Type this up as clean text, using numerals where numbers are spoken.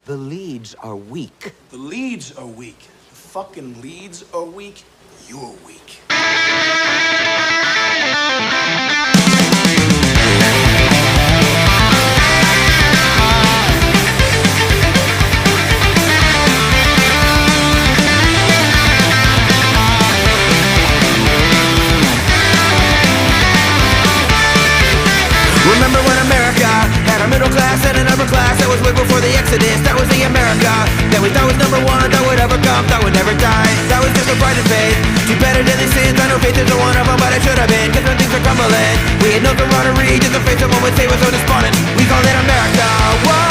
The leads are weak. The leads are weak. The fucking leads are weak. You're weak. Remember when America had a middle class and an upper class that was way before the Exodus? That was the America that we thought was number one, that would ever come, that would never die. That was just a pride and faith. Too better than these sins. I know faith isn't one of them, but I should have been. Cause when things are crumbling, we had no camaraderie, just a face of what would say was so despondent. We called it America. Whoa!